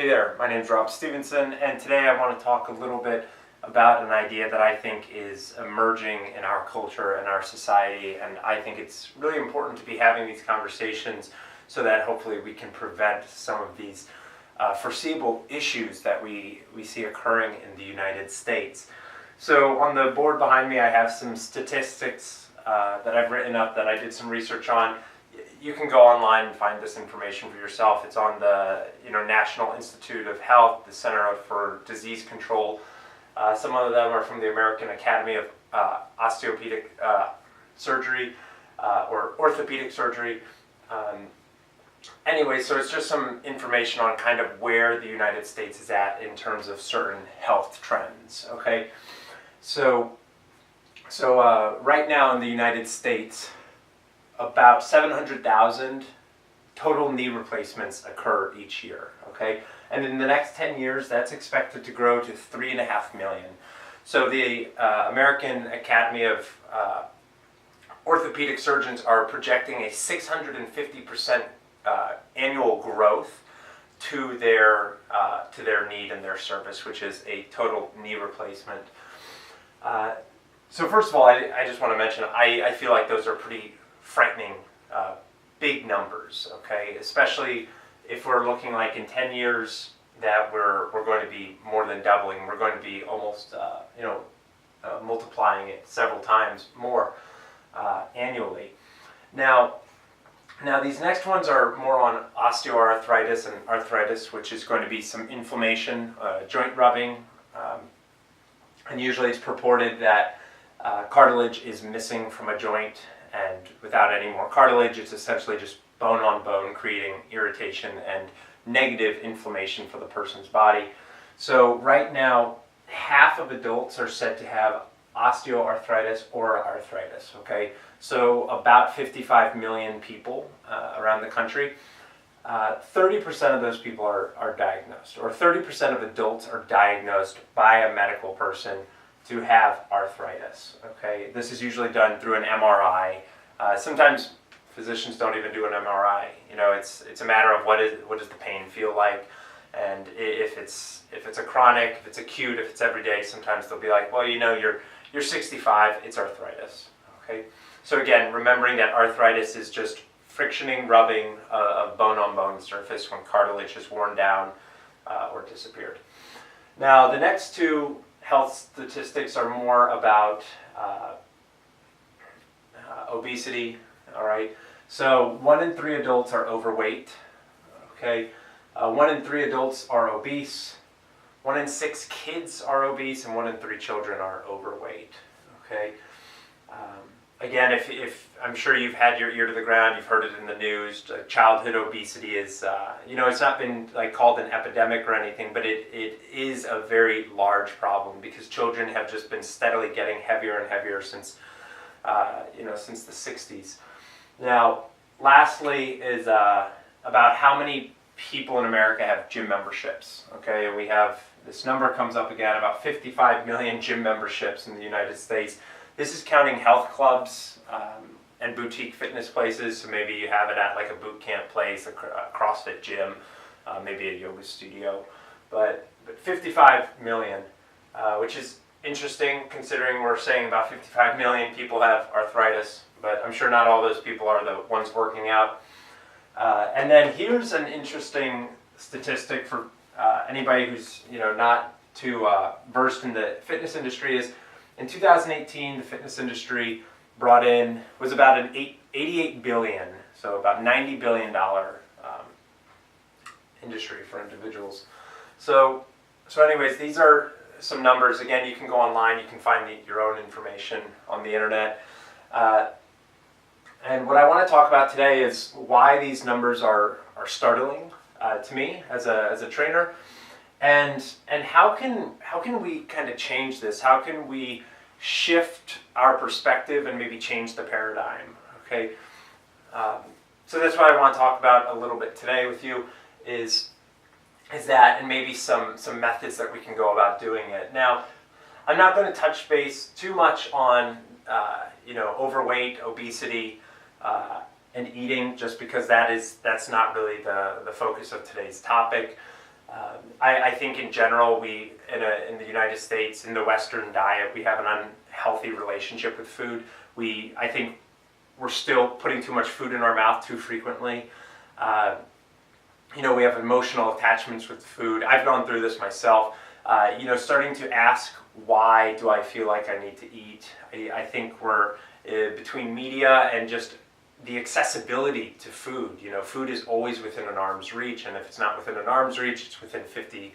Hey there, my name is Rob Stevenson, and today I want to talk a little bit about an idea that I think is emerging in our culture and our society, and I think it's really important to be having these conversations so that hopefully we can prevent some of these foreseeable issues that we see occurring in the United States. So on the board behind me I have some statistics that I've written up that I did some research on. You can go online and find this information for yourself. It's on the National Institute of Health, the Center for Disease Control. Some of them are from the American Academy of Osteopedic Surgery or Orthopedic Surgery. Anyway, so it's just some information on kind of where the United States is at in terms of certain health trends. Okay, so right now in the United States, about 700,000 total knee replacements occur each year, okay? And in the next 10 years, that's expected to grow to 3.5 million. So the American Academy of Orthopedic Surgeons are projecting a 650% annual growth to their need and their service, which is a total knee replacement. So first of all, I just want to mention, I feel like those are pretty frightening big numbers, okay? Especially if we're looking like in 10 years that we're going to be more than doubling. We're going to be almost multiplying it several times more annually. Now these next ones are more on osteoarthritis and arthritis, which is going to be some inflammation, joint rubbing, and usually it's purported that cartilage is missing from a joint, and without any more cartilage, it's essentially just bone on bone, creating irritation and negative inflammation for the person's body. So right now, half of adults are said to have osteoarthritis or arthritis, okay? So about 55 million people around the country. 30% of those people are diagnosed, or 30% of adults are diagnosed by a medical person to have arthritis, okay? This is usually done through an MRI. Sometimes physicians don't even do an MRI. It's a matter of what does the pain feel like, and if it's a chronic, if it's acute, if it's every day, sometimes they'll be like, well, you're 65, it's arthritis, okay? So again, remembering that arthritis is just frictioning, rubbing a bone-on-bone surface when cartilage has worn down or disappeared. Now, the next two health statistics are more about obesity, all right? So 1 in 3 adults are overweight, okay? 1 in 3 adults are obese, 1 in 6 kids are obese, and 1 in 3 children are overweight, okay? Again, if I'm sure you've had your ear to the ground, you've heard it in the news, childhood obesity is, it's not been like called an epidemic or anything, but it is a very large problem because children have just been steadily getting heavier and heavier since the 60s. Now, lastly is about how many people in America have gym memberships, okay? And we have, this number comes up again, about 55 million gym memberships in the United States. This is counting health clubs and boutique fitness places, so maybe you have it at like a boot camp place, a CrossFit gym, maybe a yoga studio, but 55 million, which is interesting considering we're saying about 55 million people have arthritis, but I'm sure not all those people are the ones working out. And then here's an interesting statistic for anybody who's not too versed in the fitness industry is, in 2018, the fitness industry was about an 88 billion, so about $90 billion industry for individuals. So anyways, these are some numbers. Again, you can go online, you can find your own information on the internet. And what I want to talk about today is why these numbers are startling to me as a trainer. And how can we kind of change this? How can we shift our perspective and maybe change the paradigm? Okay, so that's what I want to talk about a little bit today with you is that, and maybe some methods that we can go about doing it. Now, I'm not going to touch base too much on overweight, obesity, and eating, just because that's not really the focus of today's topic. I think in general, we in the United States, in the Western diet, we have an unhealthy relationship with food. I think we're still putting too much food in our mouth too frequently. We have emotional attachments with food. I've gone through this myself. Starting to ask, why do I feel like I need to eat? I think we're between media and just the accessibility to food. Food is always within an arm's reach, and if it's not within an arm's reach, it's within 50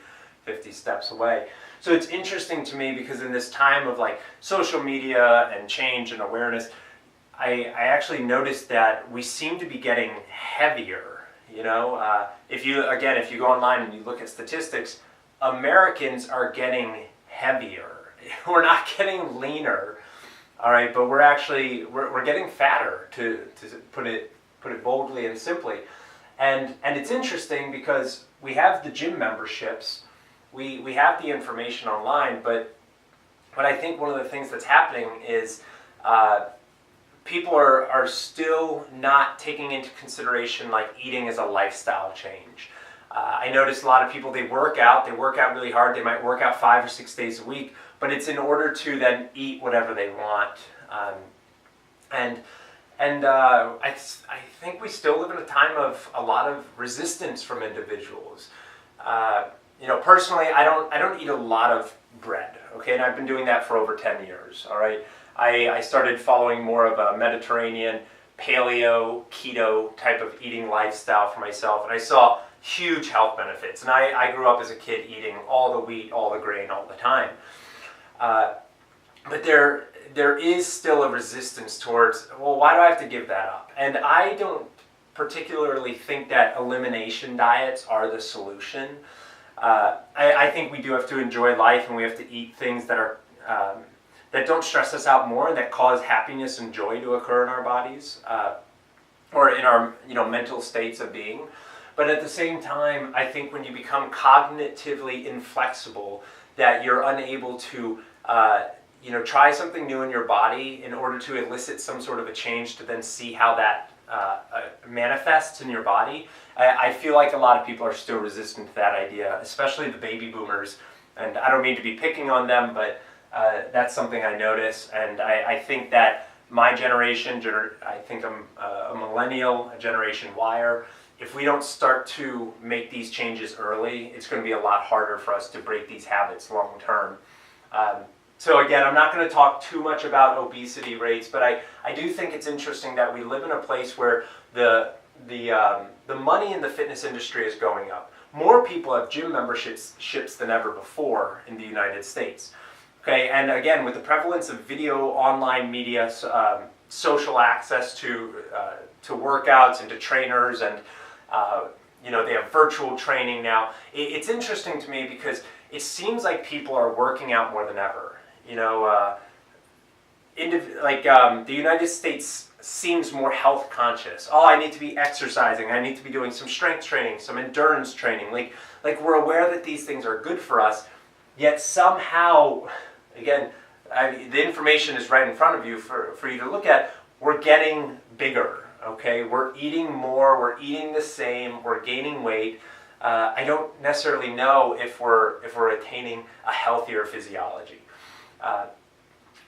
steps away. So it's interesting to me because in this time of like social media and change and awareness, I actually noticed that we seem to be getting heavier. If you go online and you look at statistics, Americans are getting heavier. We're not getting leaner, all right, but we're getting fatter, to put it boldly and simply. And it's interesting because we have the gym memberships, we have the information online, but I think one of the things that's happening is people are still not taking into consideration like eating as a lifestyle change. I notice a lot of people, they work out really hard, they might work out 5 or 6 days a week, but it's in order to then eat whatever they want. I think we still live in a time of a lot of resistance from individuals. Personally, I don't eat a lot of bread, okay, and I've been doing that for over 10 years, all right. I started following more of a Mediterranean, paleo, keto type of eating lifestyle for myself, and I saw huge health benefits. And I grew up as a kid eating all the wheat, all the grain, all the time. But there is still a resistance towards, well, why do I have to give that up? And I don't particularly think that elimination diets are the solution. I think we do have to enjoy life, and we have to eat things that are that don't stress us out more and that cause happiness and joy to occur in our bodies, or in our mental states of being. But at the same time, I think when you become cognitively inflexible, that you're unable to try something new in your body in order to elicit some sort of a change to then see how that manifests in your body. I feel like a lot of people are still resistant to that idea, especially the baby boomers. And I don't mean to be picking on them, but that's something I notice. And I think that my generation, I think I'm a millennial, a Generation Yer. If we don't start to make these changes early, it's going to be a lot harder for us to break these habits long term. So again, I'm not going to talk too much about obesity rates, but I do think it's interesting that we live in a place where the money in the fitness industry is going up. More people have gym memberships than ever before in the United States. Okay, and again, with the prevalence of video, online media, social access to workouts and to trainers, and they have virtual training now. It's interesting to me because it seems like people are working out more than ever. The United States seems more health conscious. Oh, I need to be exercising. I need to be doing some strength training, some endurance training. Like we're aware that these things are good for us, yet somehow, again, the information is right in front of you for you to look at. We're getting bigger. Okay, we're eating more, we're eating the same, we're gaining weight. I don't necessarily know if we're attaining a healthier physiology.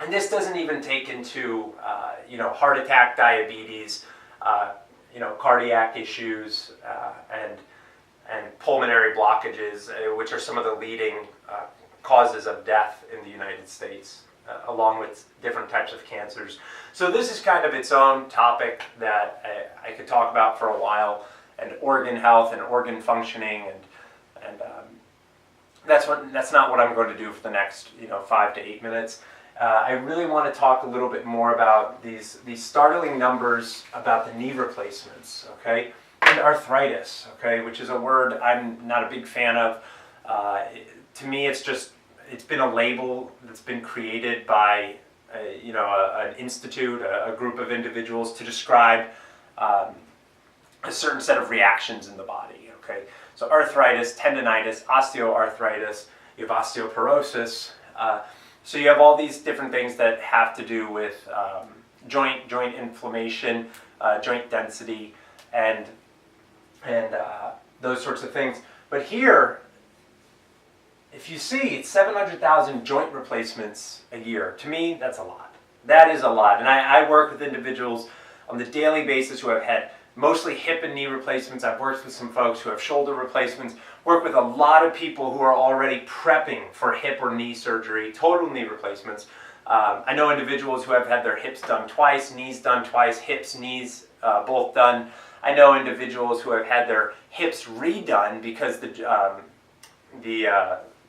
And this doesn't even take into heart attack, diabetes, cardiac issues, and pulmonary blockages, which are some of the leading causes of death in the United States, along with different types of cancers. So this is kind of its own topic that I could talk about for a while, and organ health and organ functioning, and that's not what I'm going to do for the next 5 to 8 minutes. I really want to talk a little bit more about these startling numbers about the knee replacements, okay, and arthritis, okay, which is a word I'm not a big fan of. To me, it's been a label that's been created by an institute, a group of individuals to describe a certain set of reactions in the body. Okay, so arthritis, tendonitis, osteoarthritis, you have osteoporosis. So you have all these different things that have to do with joint inflammation, joint density, and those sorts of things. But here, if you see, it's 700,000 joint replacements a year. To me, that's a lot. That is a lot. And I work with individuals on the daily basis who have had mostly hip and knee replacements. I've worked with some folks who have shoulder replacements, work with a lot of people who are already prepping for hip or knee surgery, total knee replacements. I know individuals who have had their hips done twice, knees done twice, hips, knees both done. I know individuals who have had their hips redone because the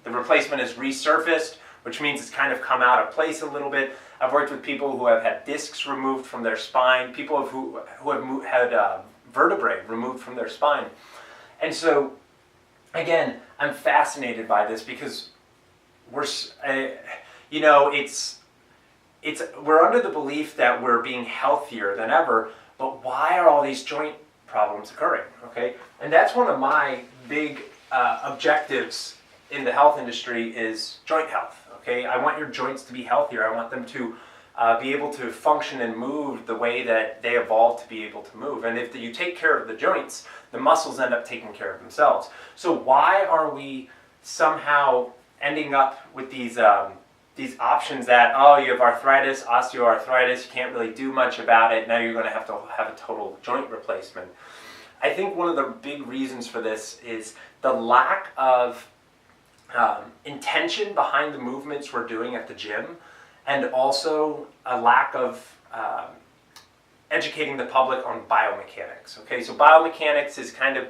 replacement is resurfaced, which means it's kind of come out of place a little bit. I've worked with people who have had discs removed from their spine, people who have had vertebrae removed from their spine. And so, again, I'm fascinated by this because we're under the belief that we're being healthier than ever, but why are all these joint problems occurring? Okay, and that's one of my big objectives in the health industry is joint health. Okay, I want your joints to be healthier. I want them to be able to function and move the way that they evolved to be able to move. And if you take care of the joints, the muscles end up taking care of themselves. So why are we somehow ending up with these options that, oh, you have arthritis, osteoarthritis, you can't really do much about it, now you're going to have a total joint replacement? I think one of the big reasons for this is the lack of intention behind the movements we're doing at the gym, and also a lack of educating the public on biomechanics. Okay, so biomechanics is kind of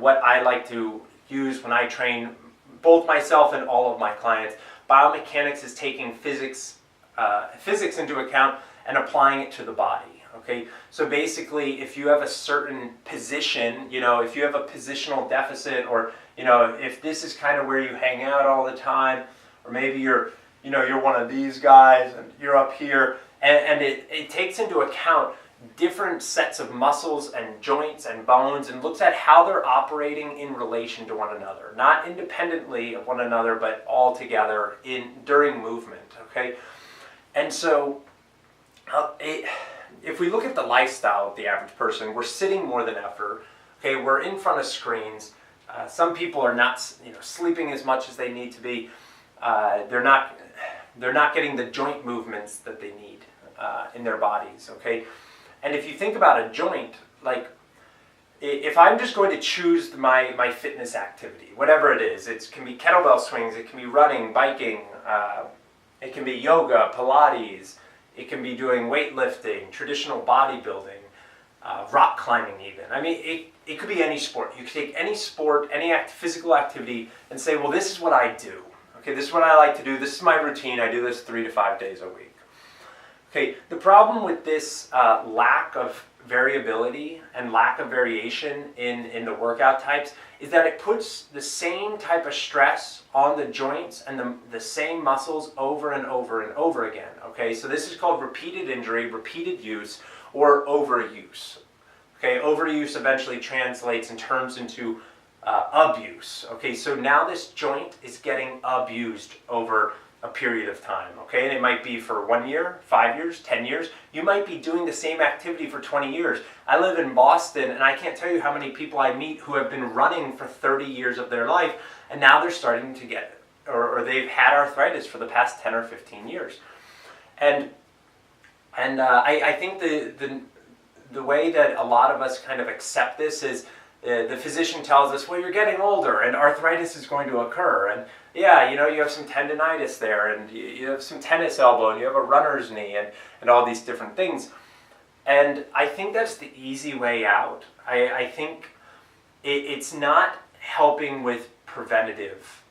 what I like to use when I train both myself and all of my clients. Biomechanics is taking physics into account and applying it to the body. Okay, so basically, if you have a certain position, if you have a positional deficit, or if this is kind of where you hang out all the time, or maybe you're one of these guys and you're up here, and it takes into account different sets of muscles and joints and bones, and looks at how they're operating in relation to one another, not independently of one another, but all together during movement. Okay, and so if we look at the lifestyle of the average person, we're sitting more than ever. Okay, we're in front of screens. Some people are not, sleeping as much as they need to be. They're not getting the joint movements that they need in their bodies. Okay, and if you think about a joint, like if I'm just going to choose my fitness activity, whatever it is, it can be kettlebell swings, it can be running, biking, it can be yoga, Pilates. It can be doing weightlifting, traditional bodybuilding, rock climbing even. I mean, it could be any sport. You could take any sport, any physical activity, and say, well, this is what I do. Okay, this is what I like to do. This is my routine. I do this 3 to 5 days a week. Okay, the problem with this lack of variability and lack of variation in the workout types is that it puts the same type of stress on the joints and the same muscles over and over and over again. Okay, so this is called repeated injury, repeated use, or overuse. Okay, overuse eventually translates and turns into abuse. Okay, so now this joint is getting abused over a period of time. Okay, and it might be for 1 year, 5 years, 10 years. You might be doing the same activity for 20 years. I live in Boston, and I can't tell you how many people I meet who have been running for 30 years of their life, and now they're starting to get, or they've had arthritis for the past 10 or 15 years. And I think the way that a lot of us kind of accept this is the physician tells us, well, you're getting older and arthritis is going to occur. And yeah, you have some tendonitis there, and you have some tennis elbow, and you have a runner's knee, and all these different things. And I think that's the easy way out. I think it's not helping with preventative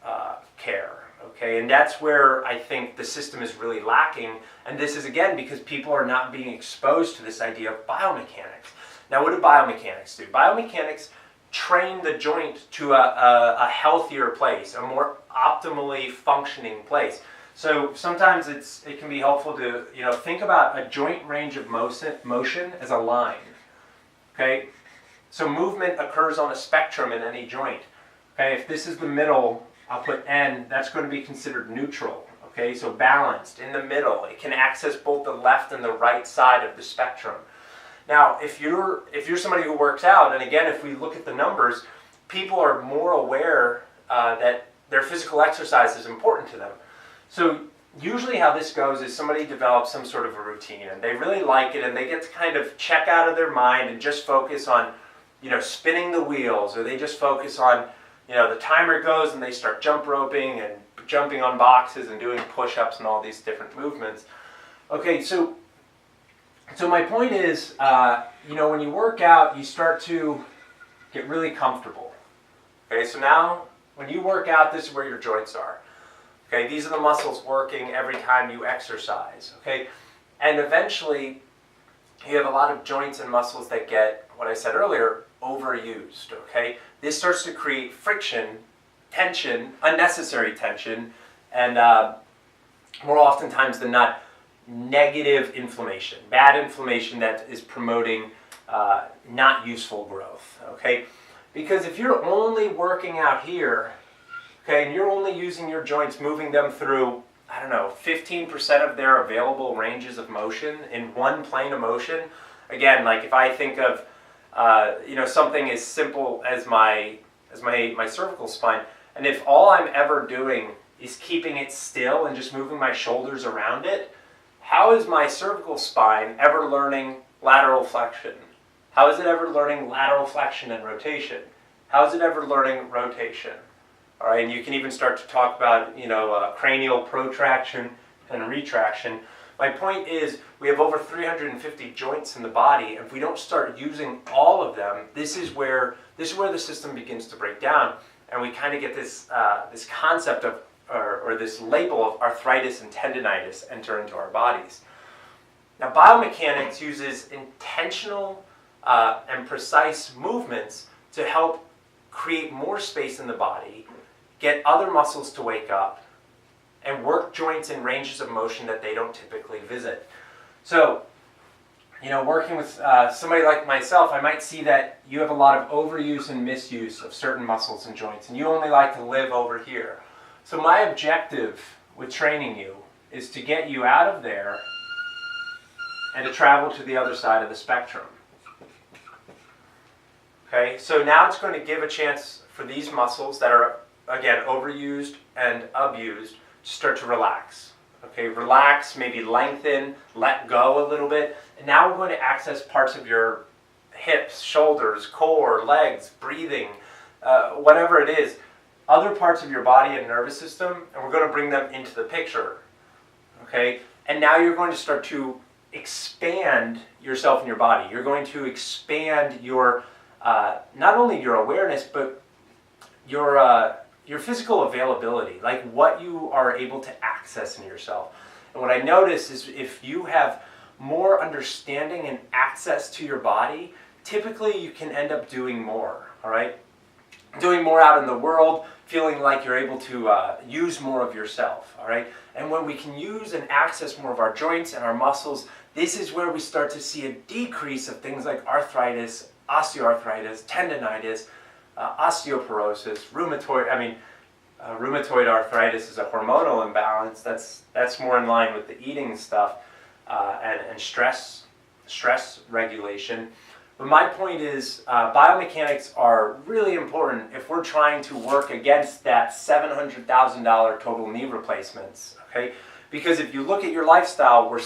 care. Okay, and that's where I think the system is really lacking. And this is, again, because people are not being exposed to this idea of biomechanics. Now, what do biomechanics do? Biomechanics train the joint to a healthier place, a more optimally functioning place. So sometimes it can be helpful to think about a joint range of motion as a line. Okay, so movement occurs on a spectrum in any joint. Okay, if this is the middle, I'll put N. That's going to be considered neutral. Okay, so balanced in the middle. It can access both the left and the right side of the spectrum. Now, if you're somebody who works out, and again, if we look at the numbers, people are more aware that their physical exercise is important to them. So usually how this goes is somebody develops some sort of a routine and they really like it and they get to kind of check out of their mind and just focus on, spinning the wheels, or they just focus on, the timer goes and they start jump roping and jumping on boxes and doing push-ups and all these different movements. Okay, so my point is, when you work out, you start to get really comfortable. Okay, so now when you work out, this is where your joints are. Okay, these are the muscles working every time you exercise. Okay, and eventually you have a lot of joints and muscles that get, what I said earlier, overused. Okay, this starts to create friction, tension, unnecessary tension, and more oftentimes than not, negative inflammation, bad inflammation that is promoting not useful growth. Okay, because if you're only working out here, okay, and you're only using your joints, moving them through, 15% of their available ranges of motion in one plane of motion. Again, like if I think of, something as simple as my cervical spine, and if all I'm ever doing is keeping it still and just moving my shoulders around it, how is my cervical spine ever learning lateral flexion? How is it ever learning lateral flexion and rotation? How is it ever learning rotation? All right, and you can even start to talk about, cranial protraction and retraction. My point is, we have over 350 joints in the body, and if we don't start using all of them, this is where the system begins to break down, and we kind of get this this concept of, or this label of arthritis and tendinitis enter into our bodies. Now, biomechanics uses intentional and precise movements to help create more space in the body, get other muscles to wake up, and work joints in ranges of motion that they don't typically visit. So, working with somebody like myself, I might see that you have a lot of overuse and misuse of certain muscles and joints, and you only like to live over here. So my objective with training you is to get you out of there and to travel to the other side of the spectrum. Okay, so now it's going to give a chance for these muscles that are, again, overused and abused to start to relax. Okay, relax, maybe lengthen, let go a little bit. And now we're going to access parts of your hips, shoulders, core, legs, breathing, whatever it is, other parts of your body and nervous system, and we're going to bring them into the picture. Okay, and now you're going to start to expand yourself and your body. You're going to expand your, not only your awareness, but your physical availability, like what you are able to access in yourself. And what I notice is if you have more understanding and access to your body, typically you can end up doing more, all right? Doing more out in the world, feeling like you're able to use more of yourself, all right? And when we can use and access more of our joints and our muscles, this is where we start to see a decrease of things like arthritis, osteoarthritis, tendinitis, osteoporosis, rheumatoid arthritis is a hormonal imbalance. That's more in line with the eating stuff and stress regulation. But my point is, biomechanics are really important if we're trying to work against that $700,000 total knee replacements. Okay, because if you look at your lifestyle, we're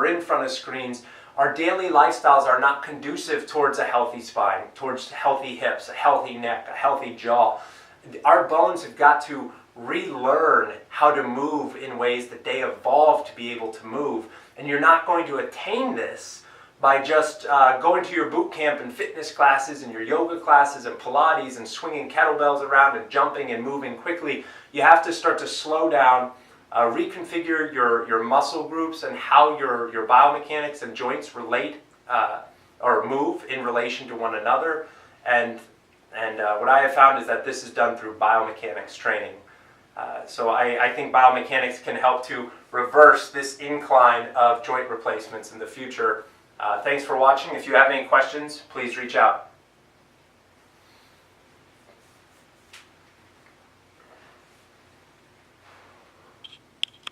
in front of screens. Our daily lifestyles are not conducive towards a healthy spine, towards healthy hips, a healthy neck, a healthy jaw. Our bones have got to relearn how to move in ways that they evolved to be able to move. And you're not going to attain this by just going to your boot camp and fitness classes and your yoga classes and Pilates and swinging kettlebells around and jumping and moving quickly. You have to start to slow down, reconfigure your muscle groups and how your biomechanics and joints relate or move in relation to one another. And what I have found is that this is done through biomechanics training. So I think biomechanics can help to reverse this incline of joint replacements in the future. Thanks for watching. If you have any questions, please reach out.